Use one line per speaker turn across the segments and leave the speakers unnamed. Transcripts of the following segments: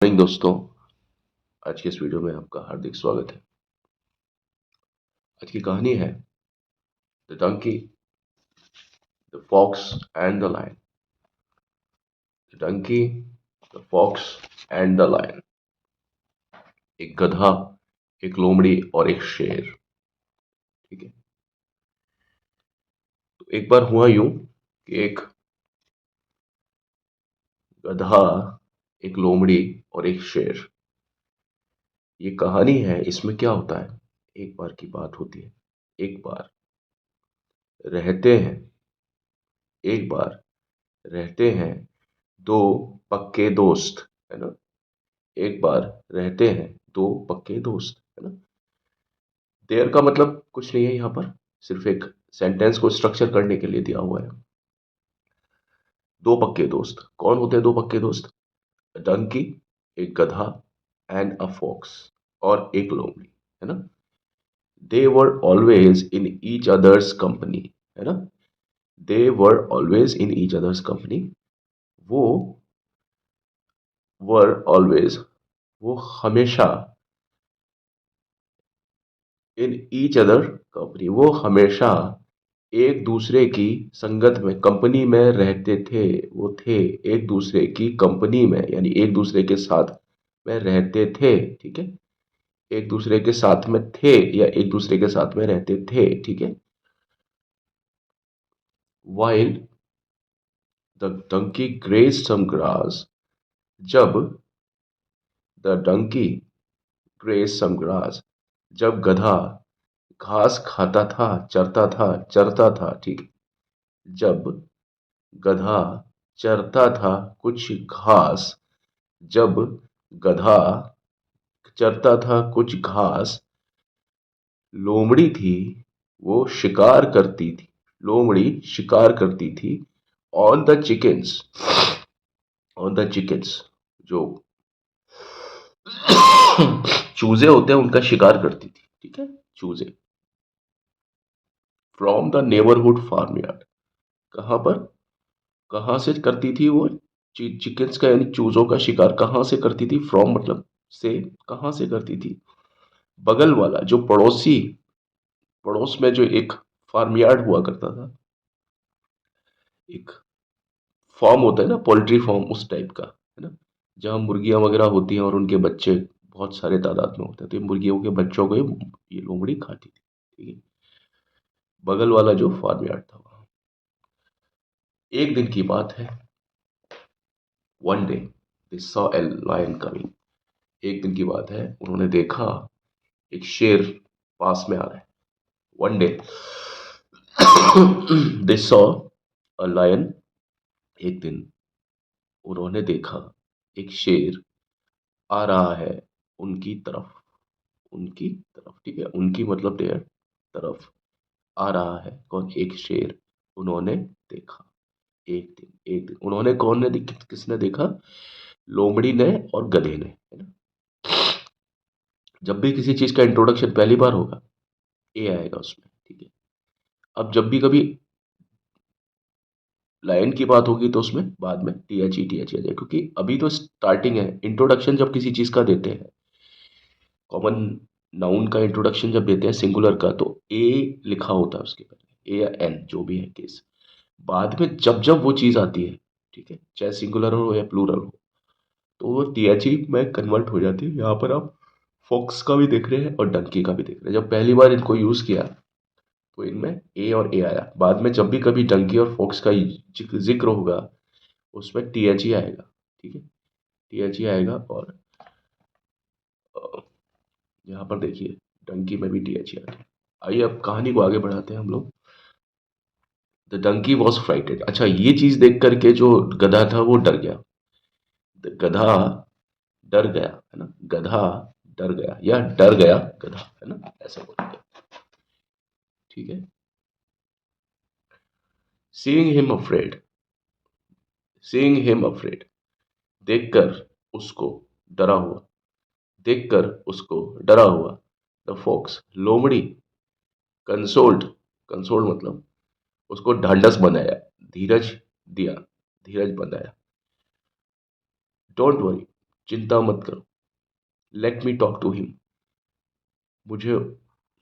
Morning दोस्तों। आज के इस वीडियो में आपका हार्दिक स्वागत है। आज की कहानी है the donkey, the fox and the lion. The donkey, the fox and the lion. एक गधा, एक लोमड़ी और एक शेर। ठीक है। तो एक बार हुआ यूं कि एक गधा, एक लोमड़ी और एक शेर। ये कहानी है। इसमें क्या होता है, एक बार की बात होती है। एक बार रहते हैं एक बार रहते हैं दो पक्के दोस्त, है ना। एक बार रहते हैं दो पक्के दोस्त, है ना। देयर का मतलब कुछ नहीं है यहां पर, सिर्फ एक सेंटेंस को स्ट्रक्चर करने के लिए दिया हुआ है। दो पक्के दोस्त कौन होते हैं? दो पक्के दोस्त, डंकी, एक गधा, एंड अ फॉक्स, और एक लोमड़ी, है ना। They were always in each other's company, है ना। They were always in each other's company. वो वर ऑलवेज, वो हमेशा, इन ईच अदर कंपनी, वो हमेशा एक दूसरे की संगत में, कंपनी में रहते थे। वो थे एक दूसरे की कंपनी में, यानी एक दूसरे के साथ में रहते थे। ठीक है। एक दूसरे के साथ में थे या एक दूसरे के साथ में रहते थे। ठीक है। While the donkey grazed some grass, जब the donkey grazed some grass, जब गधा घास खाता था, चरता था। ठीक है। जब गधा चरता था कुछ घास, जब गधा चरता था कुछ घास, लोमड़ी थी, वो शिकार करती थी। लोमड़ी शिकार करती थी on the chickens, on the chickens, जो चूजे होते हैं उनका शिकार करती थी। ठीक है। चूजे, from the neighbourhood farmyard. कहां पर, कहां से करती थी वो चिकन्स का, यानी चूजों का शिकार कहां से करती थी? फ्रॉम मतलब से, कहां से करती थी? बगल वाला जो पड़ोसी, पड़ोस में जो एक फार्म यार्ड हुआ करता था, एक फार्म होता है ना, पोल्ट्री फार्म, उस टाइप का, है ना। जहाँ मुर्गियां वगैरह होती हैं और उनके बच्चे बहुत सारे तादाद में होते हैं, तो ये मुर्गियों के बच्चों को ये लोमड़ी खाती थी। ठीक है। बगल वाला जो फार्म यार्ड था वहाँ। एक दिन की बात है। One day they saw a lion coming. एक दिन की बात है, उन्होंने देखा एक शेर पास में आ रहा है। One day they saw a lion, एक दिन उन्होंने देखा एक शेर आ रहा है उनकी तरफ, उनकी तरफ। ठीक है। उनकी मतलब देयर, तरफ आ रहा है कौन? एक शेर उन्होंने देखा। एक दिन उन्होंने, कौन ने किसने देखा? लोमड़ी ने और गधे ने, है ना। जब भी किसी चीज का इंट्रोडक्शन पहली बार होगा, ए आएगा उसमें। ठीक है। अब जब भी कभी लायन की बात होगी तो उसमें बाद में टी एच ई आ जाए, क्योंकि अभी तो स्टार्टिंग है। इंट्रोडक्शन जब किसी चीज का देते हैं, कॉमन नाउन का इंट्रोडक्शन जब देते हैं सिंगुलर का, तो ए लिखा होता है उसके पहले, ए या एन जो भी है केस। बाद में जब जब वो चीज आती है, ठीक है, चाहे सिंगुलर हो या प्लूरल हो, तो वो टीएचई में कन्वर्ट हो जाती है। यहाँ पर आप फॉक्स का भी देख रहे हैं और डंकी का भी देख रहे हैं। जब पहली बार इनको यूज किया तो इनमें ए और ए आया। बाद में जब भी कभी डंकी और फॉक्स का जिक्र होगा, उसमें टीएचई आएगा। ठीक है। टीएचई आएगा। और अ, यहाँ पर देखिए डंकी में भी टीएचई आ गया। आइए अब कहानी को आगे बढ़ाते हैं हम लोग। The donkey was frightened. अच्छा, ये चीज देख करके जो गधा था वो डर गया। गधा डर गया, है ना। गधा डर गया या डर गया गधा, है ना, ऐसा बोलेंगे। ठीक है। Seeing him afraid, seeing him afraid, देखकर उसको डरा हुआ, देखकर उसको डरा हुआ। द फॉक्स, लोमड़ी, कंसोल्ड, कंसोल्ड मतलब उसको ढांढस बनाया, धीरज दिया, धीरज बनाया। डोंट वरी, चिंता मत करो, let me talk to him, मुझे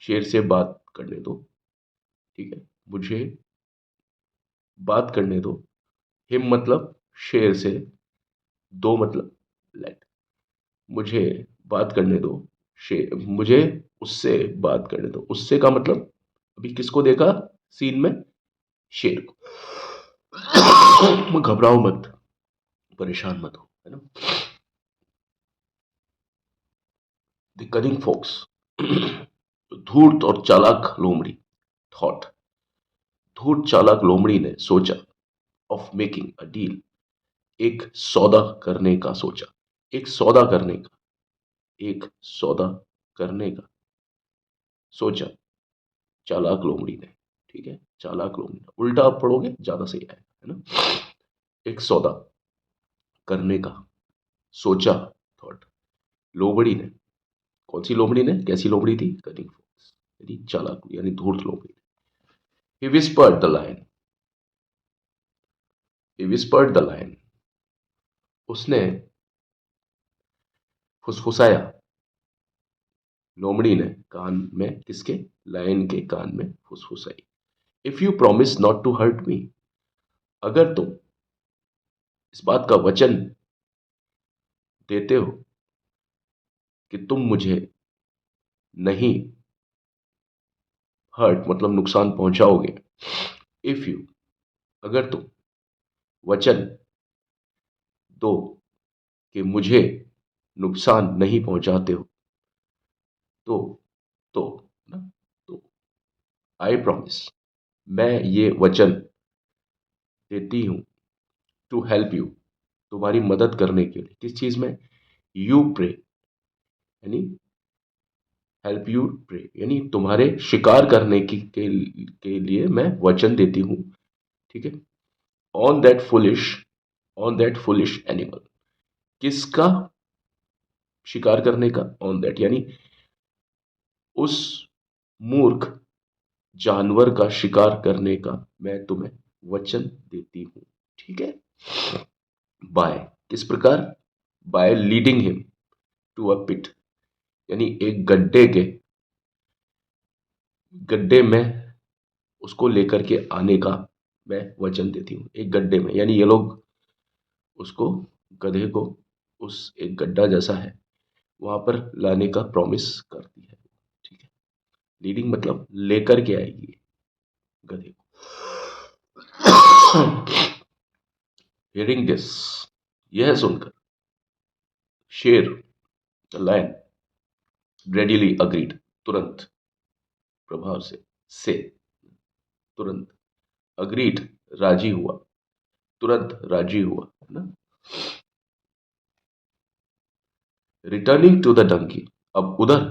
शेर से बात करने दो, ठीक है, मुझे बात करने दो। हिम मतलब शेर से, दो मतलब लेट, मुझे बात करने दो, शेर, मुझे उससे बात करने दो। उससे का मतलब अभी किसको देखा सीन में? शेर को। घबराओ मत, परेशान मत हो, है ना। द कनिंग फॉक्स, धूर्त और चालाक लोमड़ी, थॉट, धूर्त चालाक लोमड़ी ने सोचा, ऑफ मेकिंग अ डील, एक सौदा करने का सोचा, एक सौदा करने का, एक सौदा करने का सोचा, चालाक लोमड़ी ने, ठीक है, चालाक लोमड़ी ने, उल्टा आप पढ़ोगे ज्यादा सही आएगा, है ना। एक सौदा करने का सोचा, थॉट, लोमड़ी ने, कौन सी लोमड़ी ने, कैसी लोमड़ी थी? कनिंग फॉक्स, यानी चालाक यानी धूर्त लोमड़ी। He whispered the lion, he whispered the lion, उसने फुसफुसाया, लोमड़ी ने कान में, किसके? लायन के कान में फुसफुसाई। If you promise not to hurt me, अगर तुम इस बात का वचन देते हो कि तुम मुझे नहीं हर्ट मतलब नुकसान पहुंचाओगे, इफ यू, अगर तुम वचन दो कि मुझे नुकसान नहीं पहुंचाते हो, तो तो ना, तो आई प्रॉमिस, मैं ये वचन देती हूं, टू हेल्प यू, तुम्हारी मदद करने के लिए, किस चीज में? यू प्रे, यानी हेल्प यू प्रे, यानी तुम्हारे शिकार करने के लिए मैं वचन देती हूं, ठीक है। On that foolish, on that foolish animal, किसका शिकार करने का? ऑन दैट यानी उस मूर्ख जानवर का शिकार करने का मैं तुम्हें वचन देती हूं, ठीक है। बाय, किस प्रकार? By leading him to a pit, यानी एक गड्ढे में उसको लेकर के आने का मैं वचन देती हूँ। एक गड्ढे में यानी ये लोग उसको, गधे को, उस एक गड्ढा जैसा है वहां पर लाने का प्रॉमिस करती है, ठीक है। लीडिंग मतलब लेकर के आएगी गधे को। हियरिंग दिस, यह सुनकर शेर, लायन, रेडिली अग्रीड, तुरंत, प्रभाव से तुरंत, अग्रीड राजी हुआ, तुरंत राजी हुआ, है ना। रिटर्निंग टू द डंकी, अब उधर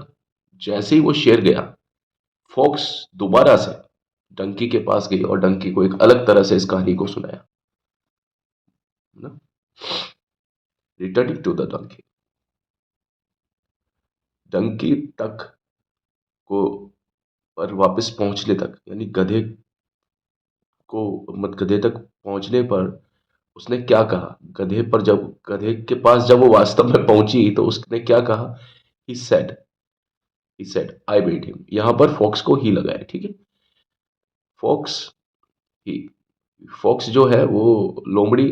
जैसे ही वो शेर गया, फॉक्स दोबारा से डंकी के पास गई और डंकी को एक अलग तरह से इस कहानी को सुनाया, है ना। Returning to the donkey, donkey तक को पर वापस पहुंचने तक, यानी गधे को मत गधे तक पहुंचने पर उसने क्या कहा? गधे पर जब, गधे के पास जब वो वास्तव में पहुंची तो उसने क्या कहा? He said, he said I made him, यहां पर फॉक्स को ही लगाया, ठीक है। फॉक्स ही, फॉक्स जो है वो लोमड़ी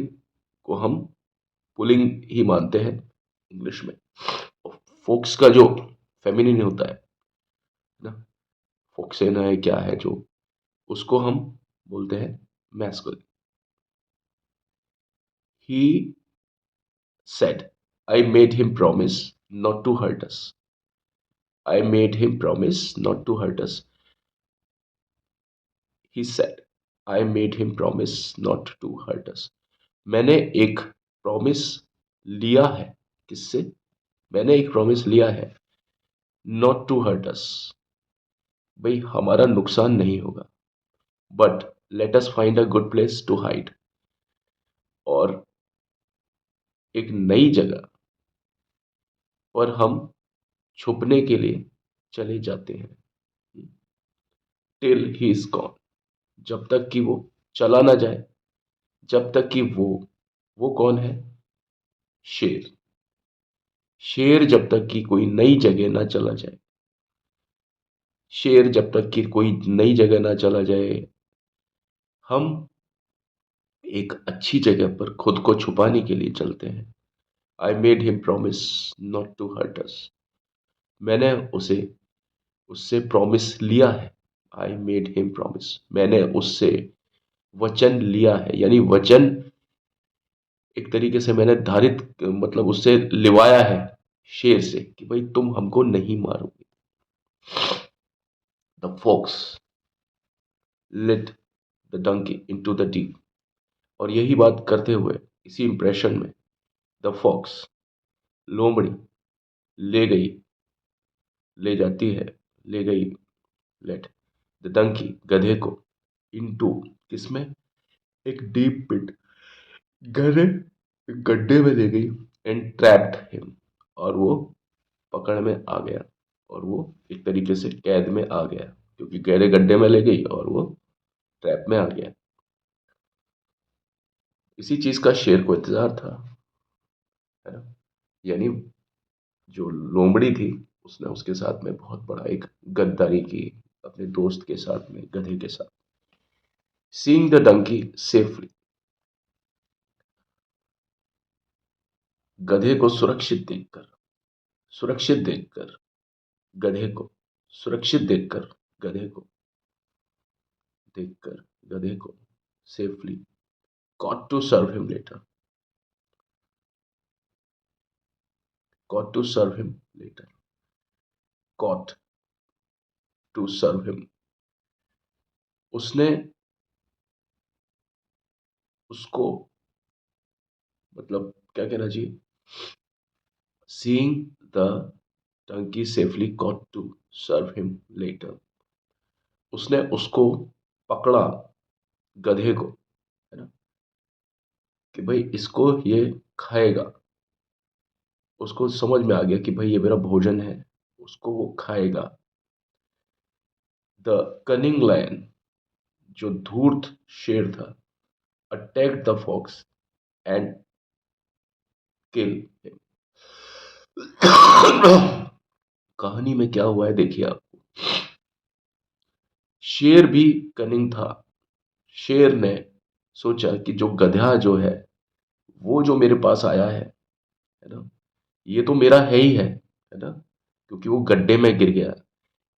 को हम पुलिंग ही मानते हैं इंग्लिश में। फोक्स का जो फेमिनिन होता है ना, फोक्सेना है क्या है जो, उसको हम बोलते हैं masculine. He said I made him promise not to hurt us, I made him promise not to hurt us, he said I made him promise not to hurt us, मैंने एक प्रॉमिस लिया है, किससे? मैंने एक प्रॉमिस लिया है, not to hurt अस, भाई हमारा नुकसान नहीं होगा, but let us find a good place to hide, और एक नई जगह पर हम छुपने के लिए चले जाते हैं, टिल ही इज गॉन, जब तक कि वो चला ना जाए, जब तक कि वो कौन है? शेर, शेर जब तक कि कोई नई जगह ना चला जाए, शेर जब तक कि कोई नई जगह ना चला जाए, हम एक अच्छी जगह पर खुद को छुपाने के लिए चलते हैं। I made him promise not to hurt us. मैंने उसे उससे प्रॉमिस लिया है। आई मेड हिम प्रॉमिस, मैंने उससे वचन लिया है, यानी वचन एक तरीके से मैंने धारित मतलब उससे लिवाया है शेर से कि भाई तुम हमको नहीं मारोगे। The fox led the donkey into the deep. और यही बात करते हुए इसी इंप्रेशन में द फॉक्स लोमड़ी ले गई, ले जाती है, ले गई, लेट द डंकी गधे को इनटू किसमें, एक डीप पिट, गहरे गड्ढे में ले गई, एंड ट्रैप्ड हिम, और वो पकड़ में आ गया, और वो एक तरीके से कैद में आ गया, क्योंकि गहरे गड्ढे में ले गई और वो ट्रैप में आ गया। इसी चीज का शेर को इंतजार था, है ना। यानी जो लोमड़ी थी उसने उसके साथ में बहुत बड़ा एक गद्दारी की, अपने दोस्त के साथ में, गधे के साथ। सीइंग द डंकी सेफली, गधे को सुरक्षित देखकर, सुरक्षित देखकर गधे को, सुरक्षित देखकर गधे को, देखकर गधे को safely, got to serve him later, got to serve him later, got to serve him, उसने उसको, मतलब क्या कहना चाहिए, seeing the donkey safely got to serve him later, उसने उसको पकड़ा, गधे को, है ना, कि भाई इसको ये खाएगा। उसको समझ में आ गया कि भाई ये मेरा भोजन है, उसको वो खाएगा। द कनिंग लायन, जो धूर्त शेर था, attack the fox and kill him. कहानी में क्या हुआ है देखिए आप। शेर भी कनिंग था। शेर ने सोचा कि जो गधा जो है, वो जो मेरे पास आया है ना, ये तो मेरा है ना, क्योंकि वो गड्ढे में गिर गया।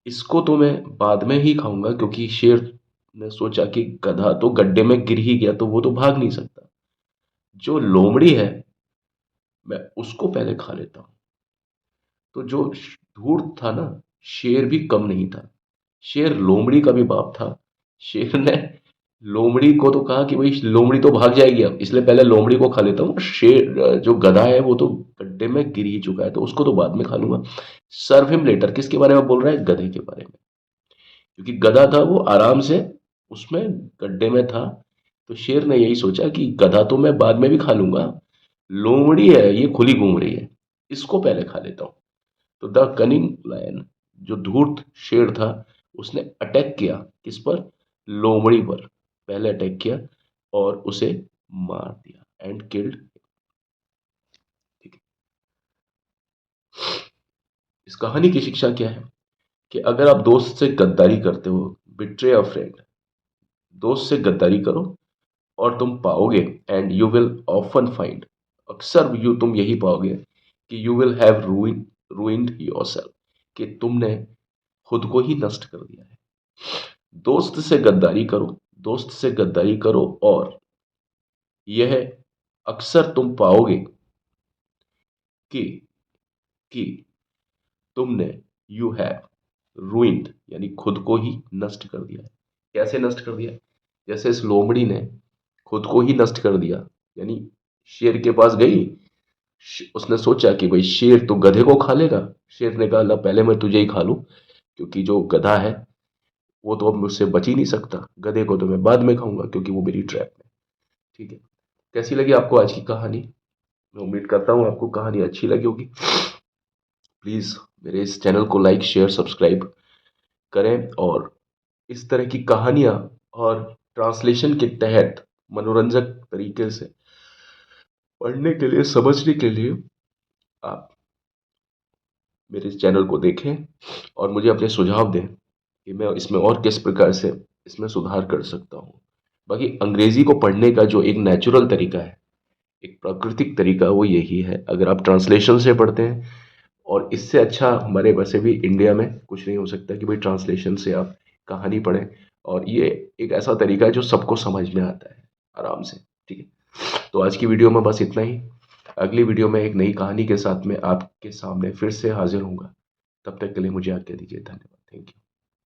इसको तो मैं बाद में ही खाऊंगा, क्योंकि शेर ने सोचा कि गधा तो गड्ढे में गिर ही गया तो वो तो भाग नहीं सकता। जो लोमड़ी है, मैं उसको पहले खा लेता हूं। तो जो धूर्त था ना, शेर भी कम नहीं था। शेर लोमड़ी का भी बाप था। शेर ने लोमड़ी को तो कहा कि भाई लोमड़ी तो भाग जाएगी अब, इसलिए पहले लोमड़ी को खा लेता हूँ। शेर जो गधा है वो तो गड्ढे में गिर ही चुका है, तो उसको तो बाद में खा लूंगा। सर्व हिम लेटर किसके बारे में बोल रहा है, गधे के बारे में। क्योंकि गधा था वो आराम से उसमें गड्ढे में था, तो शेर ने यही सोचा कि गधा तो मैं बाद में भी खा लूंगा, लोमड़ी है ये खुली घूम रही है, इसको पहले खा लेता हूँ। तो द कनिंग लायन, जो धूर्त शेर था, उसने अटैक किया किस पर, लोमड़ी पर पहले अटैक किया और उसे मार दिया, एंड किल्ड। ठीक है। इस कहानी की शिक्षा क्या है कि अगर आप दोस्त से गद्दारी करते हो, बिट्रे अ फ्रेंड, दोस्त से गद्दारी करो और तुम पाओगे, and you will often find, अक्सर तुम यही पाओगे कि you will have ruined yourself, कि तुमने खुद को ही नष्ट कर दिया है। दोस्त से गद्दारी करो, दोस्त से गद्दारी करो, और यह अक्सर तुम पाओगे कि कि तुमने, यू हैव रूइंड, यानी खुद को ही नष्ट कर दिया है। कैसे नष्ट कर दिया, जैसे इस लोमड़ी ने खुद को ही नष्ट कर दिया, यानी शेर के पास गई, उसने सोचा कि भाई शेर तो गधे को खा लेगा। शेर ने कहा ला पहले मैं तुझे ही खा लूं, क्योंकि जो गधा है वो तो अब मुझसे बच ही नहीं सकता, गधे को तो मैं बाद में खाऊंगा क्योंकि वो मेरी ट्रैप में। ठीक है। कैसी लगी आपको आज की कहानी, मैं उम्मीद करता हूँ आपको कहानी अच्छी लगी होगी। प्लीज़ मेरे इस चैनल को लाइक शेयर सब्सक्राइब करें, और इस तरह की कहानियाँ और ट्रांसलेशन के तहत मनोरंजक तरीके से पढ़ने के लिए, समझने के लिए आप मेरे इस चैनल को देखें और मुझे अपने सुझाव दें कि मैं इसमें और किस प्रकार से इसमें सुधार कर सकता हूँ। बाकी अंग्रेज़ी को पढ़ने का जो एक नेचुरल तरीका है, एक प्राकृतिक तरीका, वो यही है। अगर आप ट्रांसलेशन से पढ़ते हैं, और इससे अच्छा हमारे वैसे भी इंडिया में कुछ नहीं हो सकता कि भाई ट्रांसलेशन से आप कहानी पढ़ें, और ये एक ऐसा तरीका है जो सबको समझ में आता है आराम से। ठीक है, तो आज की वीडियो में बस इतना ही। अगली वीडियो में एक नई कहानी के साथ में आपके सामने फिर से हाजिर होऊंगा। तब तक के लिए मुझे आज्ञा दीजिए। धन्यवाद। Thank you.